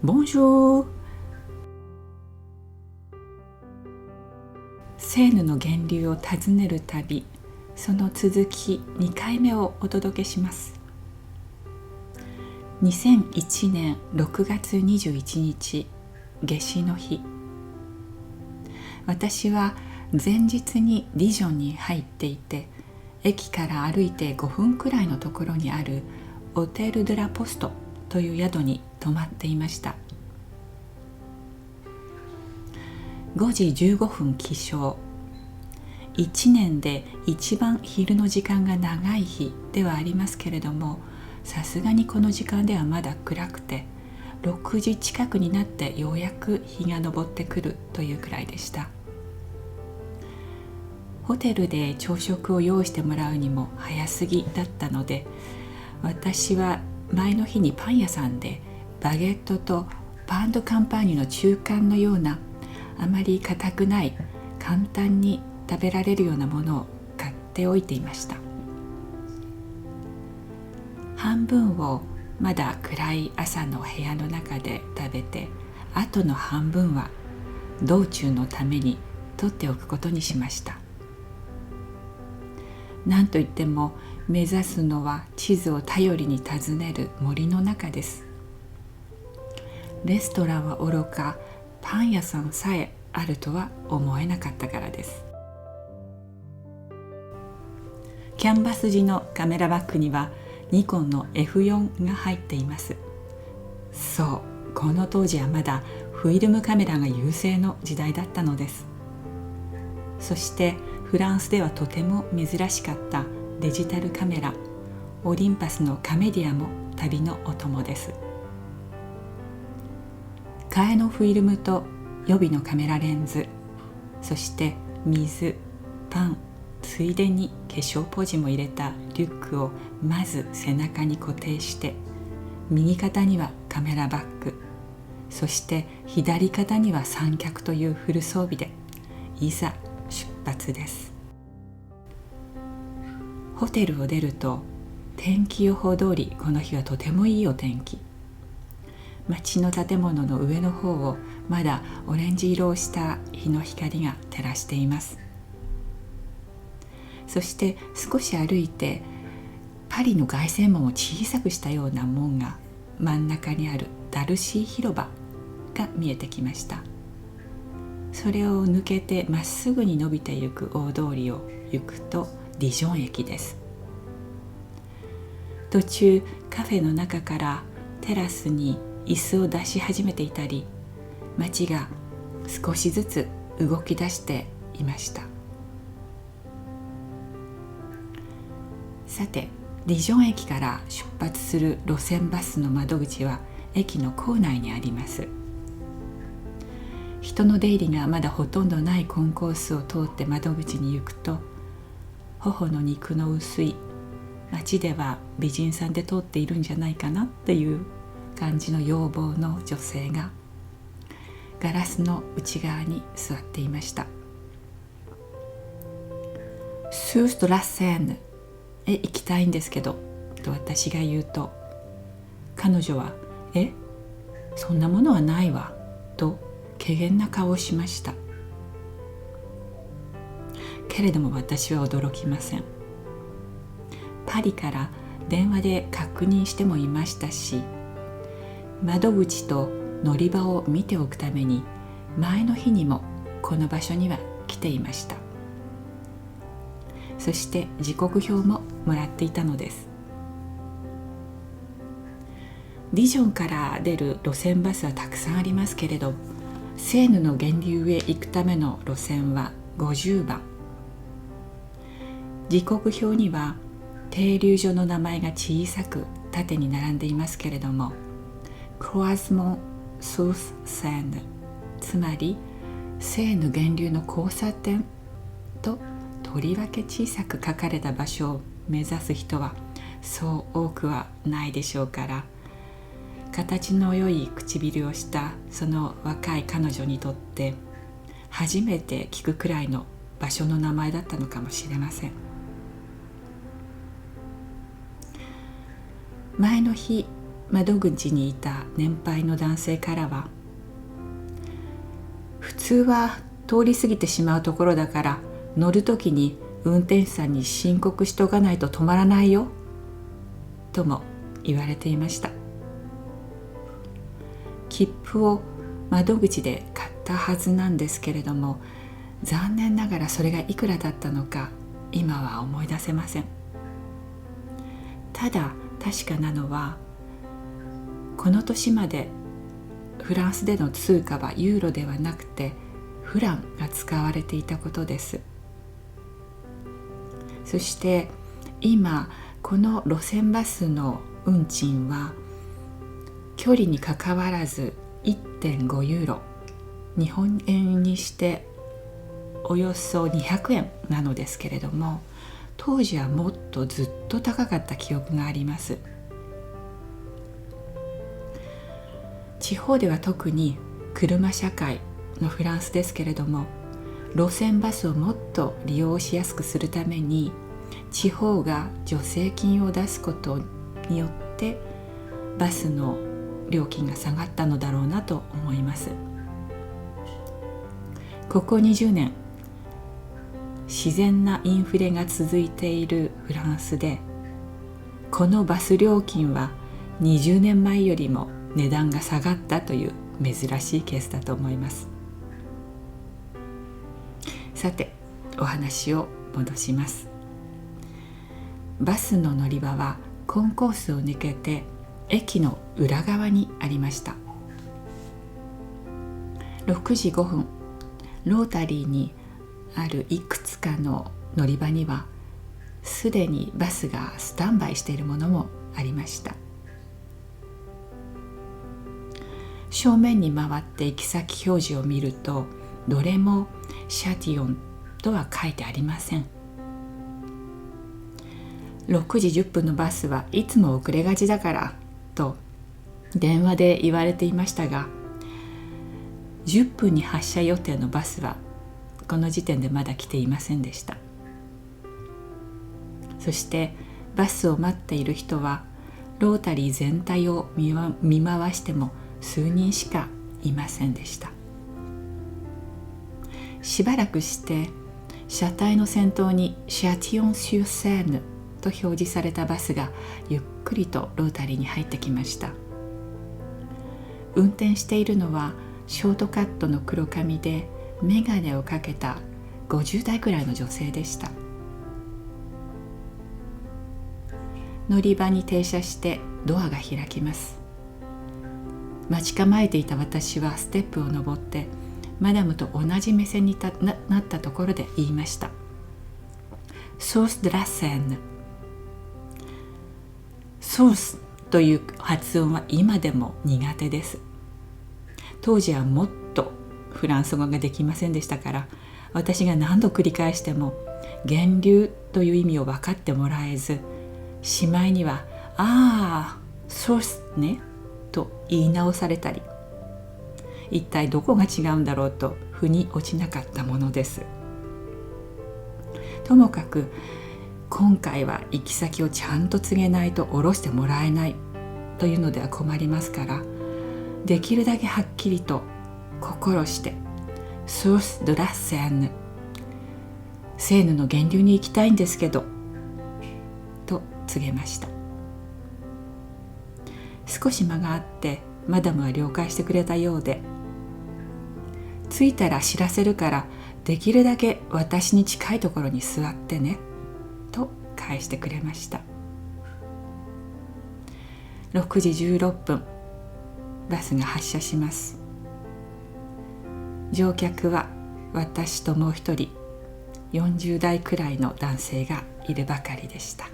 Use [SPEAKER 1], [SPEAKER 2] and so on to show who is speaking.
[SPEAKER 1] ボンジュール。セーヌの源流を訪ねる旅、その続き2回目をお届けします。2001年6月21日、夏至の日。私は前日にディジョンに入っていて、駅から歩いて5分くらいのところにあるオテル・デ・ラ・ポストという宿に泊まっていました。5時15分起床。1年で一番昼の時間が長い日ではありますけれども、さすがにこの時間ではまだ暗くて、6時近くになってようやく日が昇ってくるというくらいでした。ホテルで朝食を用意してもらうにも早すぎだったので、私は前の日にパン屋さんでバゲットとパン・ド・カンパーニュの中間のような、あまり硬くない簡単に食べられるようなものを買っておいていました。半分をまだ暗い朝の部屋の中で食べて、あとの半分は道中のために取っておくことにしました。なんといっても目指すのは地図を頼りに訪ねる森の中です。レストランはおろか、パン屋さんさえあるとは思えなかったからです。キャンバス地のカメラバッグにはニコンの F4 が入っています。そう、この当時はまだフィルムカメラが優勢の時代だったのです。そしてフランスではとても珍しかったデジタルカメラ、オリンパスのカメディアも旅のお供です。替えのフィルムと予備のカメラレンズ、そして水、パン、ついでに化粧ポーチも入れたリュックをまず背中に固定して、右肩にはカメラバッグ、そして左肩には三脚というフル装備でいざ出発です。ホテルを出ると天気予報通りこの日はとてもいいお天気。町の建物の上の方をまだオレンジ色をした日の光が照らしています。そして少し歩いてパリの凱旋門を小さくしたような門が真ん中にあるダルシー広場が見えてきました。それを抜けてまっすぐに伸びていく大通りを行くとディジョン駅です。途中カフェの中からテラスに椅子を出し始めていたり、街が少しずつ動き出していました。さて、ディジョン駅から出発する路線バスの窓口は駅の構内にあります。人の出入りがまだほとんどないコンコースを通って窓口に行くと、頬の肉の薄い、街では美人さんで通っているんじゃないかなっていう感じの要望の女性がガラスの内側に座っていました。スーストラッセーヌへ行きたいんですけどと私が言うと、彼女はそんなものはないわと怪訝な顔をしました。けれども私は驚きません。パリから電話で確認してもいましたし、窓口と乗り場を見ておくために前の日にもこの場所には来ていました。そして時刻表ももらっていたのです。ディジョンから出る路線バスはたくさんありますけれど、セーヌの源流へ行くための路線は50番。時刻表には停留所の名前が小さく縦に並んでいますけれども、クロワズモン・スース・セーヌ、つまりセーヌ源流の交差点ととりわけ小さく書かれた場所を目指す人はそう多くはないでしょうから、形の良い唇をしたその若い彼女にとって初めて聞くくらいの場所の名前だったのかもしれません。前の日窓口にいた年配の男性からは、普通は通り過ぎてしまうところだから乗るときに運転手さんに申告しておかないと止まらないよとも言われていました。切符を窓口で買ったはずなんですけれども、残念ながらそれがいくらだったのか今は思い出せません。ただ確かなのは、この年までフランスでの通貨はユーロではなくてフランが使われていたことです。そして今この路線バスの運賃は距離にかかわらず 1.5 ユーロ、日本円にしておよそ200円なのですけれども、当時はもっとずっと高かった記憶があります。地方では特に車社会のフランスですけれども、路線バスをもっと利用しやすくするために地方が助成金を出すことによってバスの料金が下がったのだろうなと思います。ここ20年自然なインフレが続いているフランスで、このバス料金は20年前よりも値段が下がったという珍しいケースだと思います。さて、お話を戻します。バスの乗り場はコンコースを抜けて駅の裏側にありました。6時5分、ロータリーにあるいくつかの乗り場にはすでにバスがスタンバイしているものもありました。正面に回って行き先表示を見ると、どれもシャティオンとは書いてありません。6時10分のバスはいつも遅れがちだからと電話で言われていましたが、10分に発車予定のバスはこの時点でまだ来ていませんでした。そしてバスを待っている人はロータリー全体を見回しても数人しかいませんでした。しばらくして車体の先頭にシャティオン・シュ・セーヌと表示されたバスがゆっくりとロータリーに入ってきました。運転しているのはショートカットの黒髪で眼鏡をかけた50代くらいの女性でした。乗り場に停車してドアが開きます。待ち構えていた私はステップを上ってマダムと同じ目線になったところで言いました。ソース・ドラッセンヌ。ソースという発音は今でも苦手です。当時はもっとフランス語ができませんでしたから、私が何度繰り返しても源流という意味を分かってもらえず、しまいにはああソースねと言い直されたり、一体どこが違うんだろうと腑に落ちなかったものです。ともかく今回は行き先をちゃんと告げないと降ろしてもらえないというのでは困りますから、できるだけはっきりと心してソース・ドラッセーヌ、セーヌの源流に行きたいんですけどと告げました。少し間があってマダムは了解してくれたようで、着いたら知らせるからできるだけ私に近いところに座ってねと返してくれました。6時16分、バスが発車します。乗客は私ともう一人40代くらいの男性がいるばかりでした。